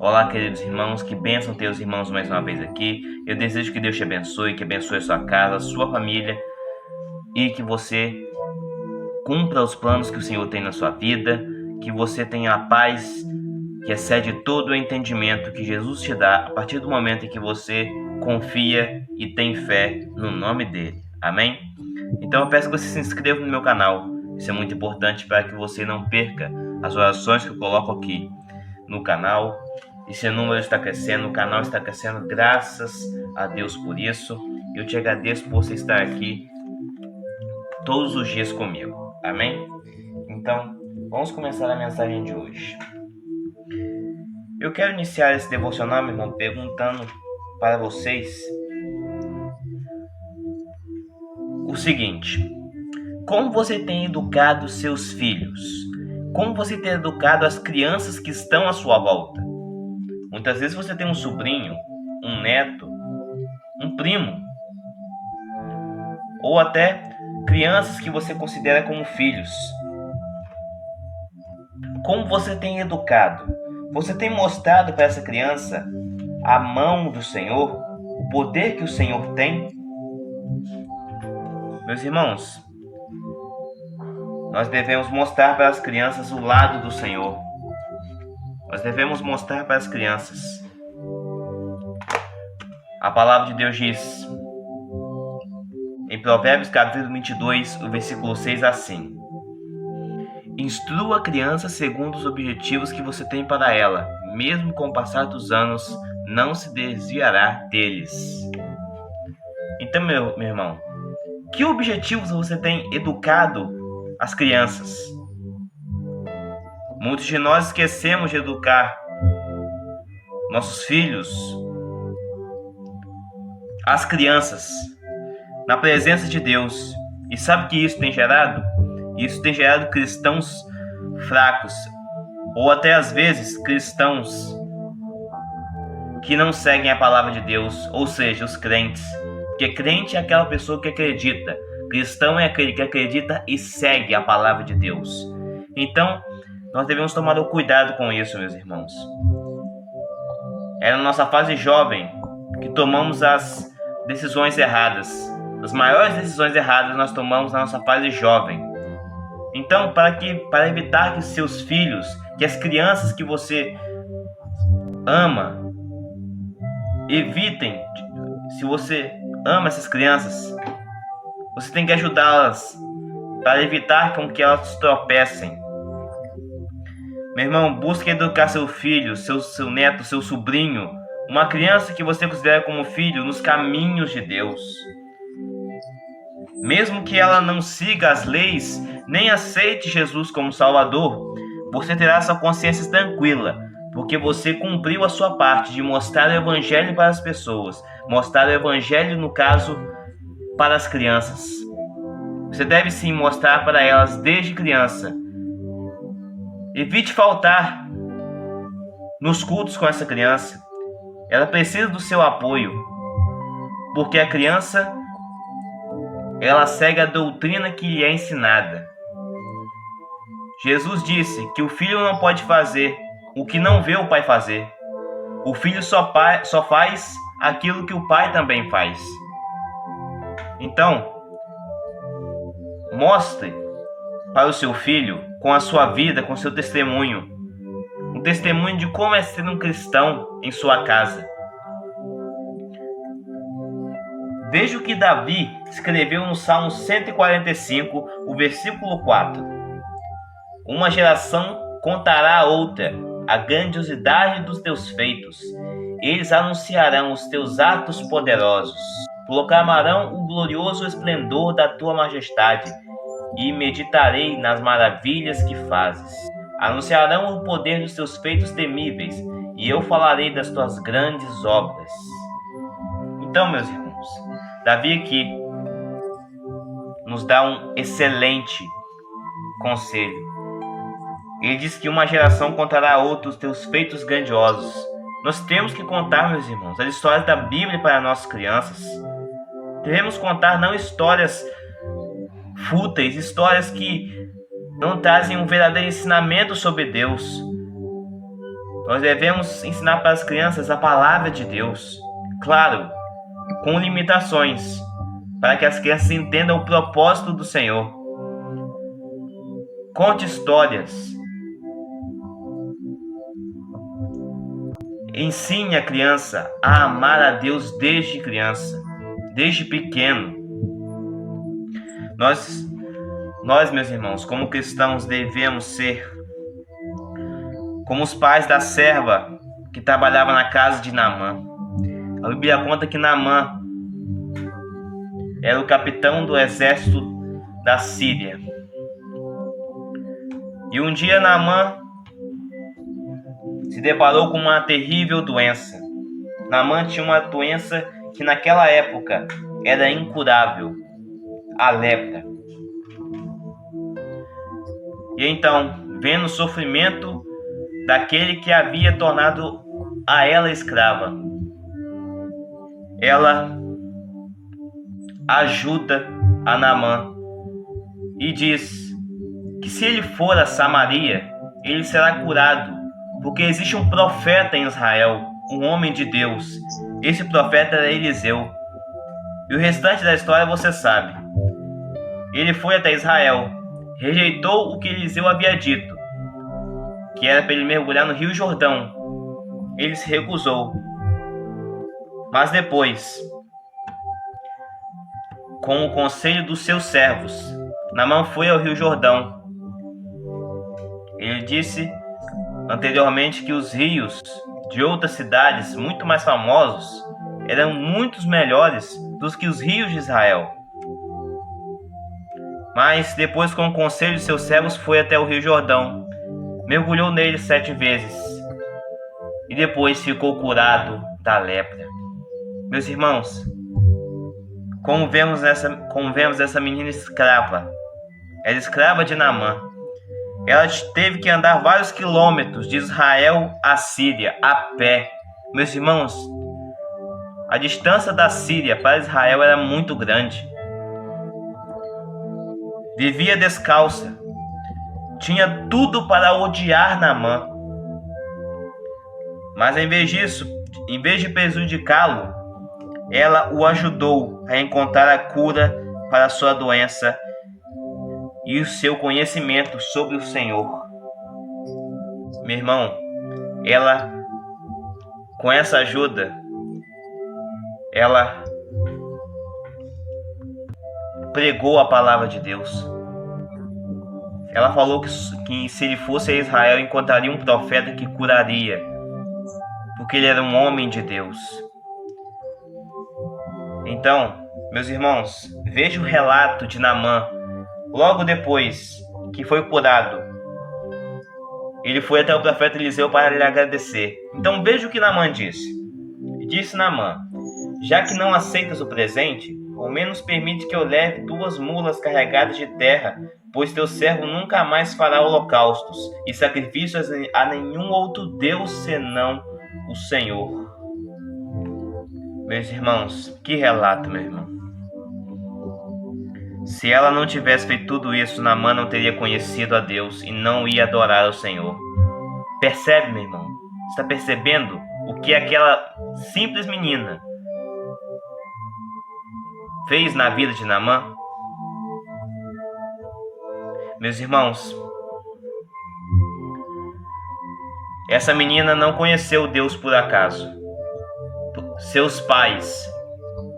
Olá, queridos irmãos, que bênção ter os irmãos mais uma vez aqui. Eu desejo que Deus te abençoe, que abençoe a sua casa, a sua família e que você cumpra os planos que o Senhor tem na sua vida, que você tenha a paz que excede todo o entendimento que Jesus te dá a partir do momento em que você confia e tem fé no nome dele. Amém? Então eu peço que você se inscreva no meu canal. Isso é muito importante para que você não perca as orações que eu coloco aqui no canal. Esse número está crescendo, o canal está crescendo, graças a Deus por isso. Eu te agradeço por você estar aqui todos os dias comigo. Amém? Então, vamos começar a mensagem de hoje. Eu quero iniciar esse devocional, meu irmão, perguntando para vocês o seguinte: como você tem educado seus filhos? Como você tem educado as crianças que estão à sua volta? Muitas vezes você tem um sobrinho, um neto, um primo, ou até crianças que você considera como filhos. Como você tem educado? Você tem mostrado para essa criança a mão do Senhor, o poder que o Senhor tem? Meus irmãos, nós devemos mostrar para as crianças o lado do Senhor. Nós devemos mostrar para as crianças. A palavra de Deus diz, em Provérbios capítulo 22, o versículo 6, assim: instrua a criança segundo os objetivos que você tem para ela, mesmo com o passar dos anos, não se desviará deles. Então, meu irmão, que objetivos você tem educado as crianças? Muitos de nós esquecemos de educar nossos filhos, as crianças, na presença de Deus. E sabe o que isso tem gerado? Isso tem gerado cristãos fracos, ou até às vezes cristãos que não seguem a palavra de Deus, ou seja, os crentes. Porque crente é aquela pessoa que acredita, cristão é aquele que acredita e segue a palavra de Deus. Então, nós devemos tomar o cuidado com isso, meus irmãos. É na nossa fase jovem que tomamos as decisões erradas. As maiores decisões erradas nós tomamos na nossa fase jovem. Então, para evitar que seus filhos, que as crianças que você ama, evitem, se você ama essas crianças, você tem que ajudá-las para evitar com que elas tropecem. Meu irmão, busque educar seu filho, seu neto, seu sobrinho, uma criança que você considera como filho, nos caminhos de Deus. Mesmo que ela não siga as leis, nem aceite Jesus como Salvador, você terá sua consciência tranquila, porque você cumpriu a sua parte de mostrar o Evangelho para as pessoas, mostrar o Evangelho, no caso, para as crianças. Você deve sim mostrar para elas desde criança. Evite faltar nos cultos com essa criança. Ela precisa do seu apoio, porque a criança, ela segue a doutrina que lhe é ensinada. Jesus disse que o filho não pode fazer o que não vê o pai fazer. O filho só faz aquilo que o pai também faz. Então, mostre para o seu filho, com a sua vida, com seu testemunho, um testemunho de como é ser um cristão em sua casa. Veja o que Davi escreveu no Salmo 145, o versículo 4. Uma geração contará a outra a grandiosidade dos teus feitos. Eles anunciarão os teus atos poderosos. Proclamarão o glorioso esplendor da tua majestade e meditarei nas maravilhas que fazes. Anunciarão o poder dos teus feitos temíveis e eu falarei das tuas grandes obras. Então, meus irmãos, Davi aqui nos dá um excelente conselho. Ele diz que uma geração contará a outra os teus feitos grandiosos. Nós temos que contar, meus irmãos, as histórias da Bíblia para nossas crianças. Devemos contar não histórias fúteis, histórias que não trazem um verdadeiro ensinamento sobre Deus. Nós devemos ensinar para as crianças a palavra de Deus, claro, com limitações, para que as crianças entendam o propósito do Senhor. Conte histórias. Ensine a criança a amar a Deus desde criança, desde pequeno. Nós, meus irmãos, como cristãos, devemos ser como os pais da serva que trabalhava na casa de Naamã. A Bíblia conta que Naamã era o capitão do exército da Síria. E um dia Naamã se deparou com uma terrível doença. Naamã tinha uma doença que naquela época era incurável, a lepra. E então, vendo o sofrimento daquele que havia tornado a ela escrava, ela ajuda a Naamã e diz que se ele for a Samaria, ele será curado, porque existe um profeta em Israel, um homem de Deus. Esse profeta era Eliseu. E o restante da história você sabe. Ele foi até Israel, rejeitou o que Eliseu havia dito, que era para ele mergulhar no Rio Jordão. Ele se recusou. Mas depois, com o conselho dos seus servos, Naamã foi ao Rio Jordão. Ele disse anteriormente que os rios de outras cidades muito mais famosos eram muito melhores do que os rios de Israel. Mas depois, com o conselho de seus servos, foi até o Rio Jordão, mergulhou nele 7 vezes e depois ficou curado da lepra. Meus irmãos, como vemos essa menina escrava, era escrava de Naamã. Ela teve que andar vários quilômetros de Israel à Síria a pé. Meus irmãos, a distância da Síria para Israel era muito grande. Vivia descalça. Tinha tudo para odiar Naamã. Mas em vez disso, em vez de prejudicá-lo, ela o ajudou a encontrar a cura para a sua doença e o seu conhecimento sobre o Senhor. Meu irmão, ela, com essa ajuda, ela pregou a palavra de Deus. Ela falou que se ele fosse a Israel, encontraria um profeta que curaria, porque ele era um homem de Deus. Então, meus irmãos, veja o relato de Naamã. Logo depois que foi curado, ele foi até o profeta Eliseu para lhe agradecer. Então veja o que Naamã disse. Disse Naamã: já que não aceitas o presente, ao menos permite que eu leve 2 mulas carregadas de terra, pois teu servo nunca mais fará holocaustos e sacrifícios a nenhum outro Deus senão o Senhor. Meus irmãos, que relato, meu irmão. Se ela não tivesse feito tudo isso, Naamã não teria conhecido a Deus e não ia adorar ao Senhor. Percebe, meu irmão? Está percebendo o que aquela simples menina fez na vida de Naamã? Meus irmãos, essa menina não conheceu Deus por acaso. Seus pais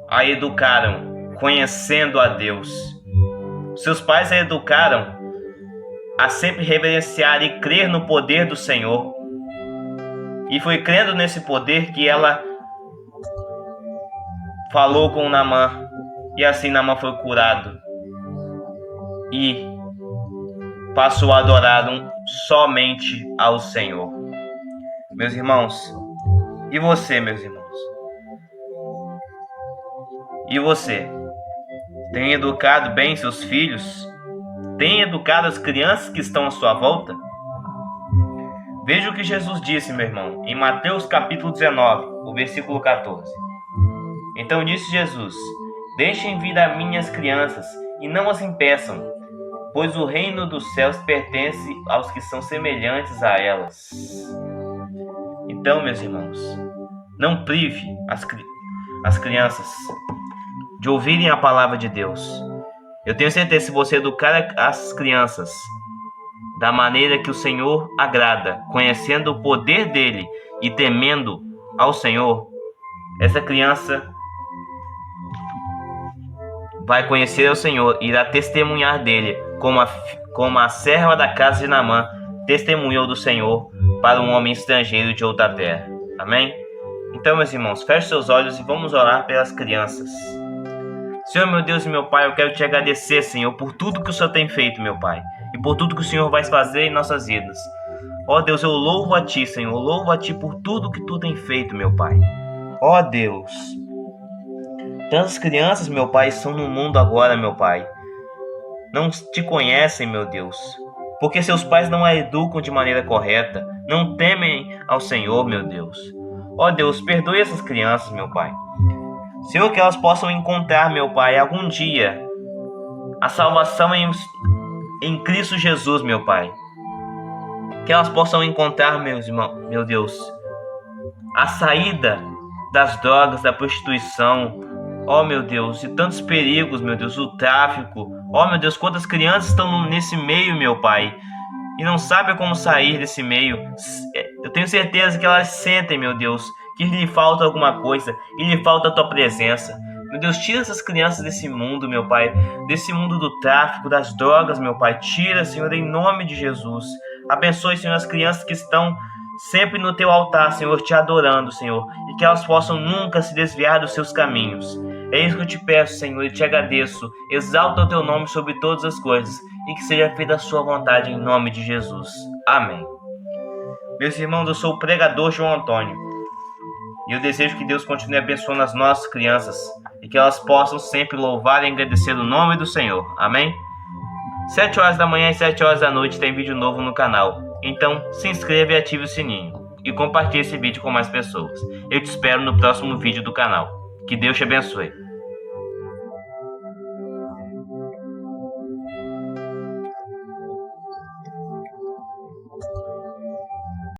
a educaram conhecendo a Deus. Seus pais a educaram a sempre reverenciar e crer no poder do Senhor. E foi crendo nesse poder que ela falou com Naamã. E assim Naamã foi curado. E passou a adorar somente ao Senhor. Meus irmãos, e você, meus irmãos? E você? Tem educado bem seus filhos? Tem educado as crianças que estão à sua volta? Veja o que Jesus disse, meu irmão, em Mateus capítulo 19, o versículo 14. Então disse Jesus: deixem vir a mim as crianças e não as impeçam, pois o reino dos céus pertence aos que são semelhantes a elas. Então, meus irmãos, não prive as crianças de ouvirem a palavra de Deus. Eu tenho certeza que se você educar as crianças da maneira que o Senhor agrada, conhecendo o poder dele e temendo ao Senhor, essa criança vai conhecer o Senhor e irá testemunhar dele, como a serva da casa de Naamã testemunhou do Senhor para um homem estrangeiro de outra terra. Amém? Então, meus irmãos, feche seus olhos e vamos orar pelas crianças. Senhor, meu Deus e meu Pai, eu quero te agradecer, Senhor, por tudo que o Senhor tem feito, meu Pai, e por tudo que o Senhor vai fazer em nossas vidas. Ó Deus, eu louvo a Ti, Senhor, louvo a Ti por tudo que Tu tem feito, meu Pai. Ó Deus, tantas crianças, meu Pai, estão no mundo agora, meu Pai. Não te conhecem, meu Deus, porque seus pais não a educam de maneira correta, não temem ao Senhor, meu Deus. Ó Deus, perdoe essas crianças, meu Pai. Senhor, que elas possam encontrar, meu Pai, algum dia a salvação em Cristo Jesus, meu Pai. Que elas possam encontrar, meus irmãos, meu Deus, a saída das drogas, da prostituição, ó meu Deus, e tantos perigos, meu Deus, o tráfico. Ó meu Deus, quantas crianças estão nesse meio, meu Pai, e não sabem como sair desse meio. Eu tenho certeza que elas sentem, meu Deus, que lhe falta alguma coisa, e lhe falta a Tua presença. Meu Deus, tira essas crianças desse mundo, meu Pai, desse mundo do tráfico, das drogas, meu Pai. Tira, Senhor, em nome de Jesus. Abençoe, Senhor, as crianças que estão sempre no Teu altar, Senhor, Te adorando, Senhor, e que elas possam nunca se desviar dos Seus caminhos. É isso que eu Te peço, Senhor, e Te agradeço. Exalta o Teu nome sobre todas as coisas, e que seja feita a Sua vontade em nome de Jesus. Amém. Meus irmãos, eu sou o pregador João Antônio, e eu desejo que Deus continue abençoando as nossas crianças, e que elas possam sempre louvar e agradecer o nome do Senhor. Amém? 7 horas da manhã e 7 horas da noite tem vídeo novo no canal. Então, se inscreva e ative o sininho. E compartilhe esse vídeo com mais pessoas. Eu te espero no próximo vídeo do canal. Que Deus te abençoe.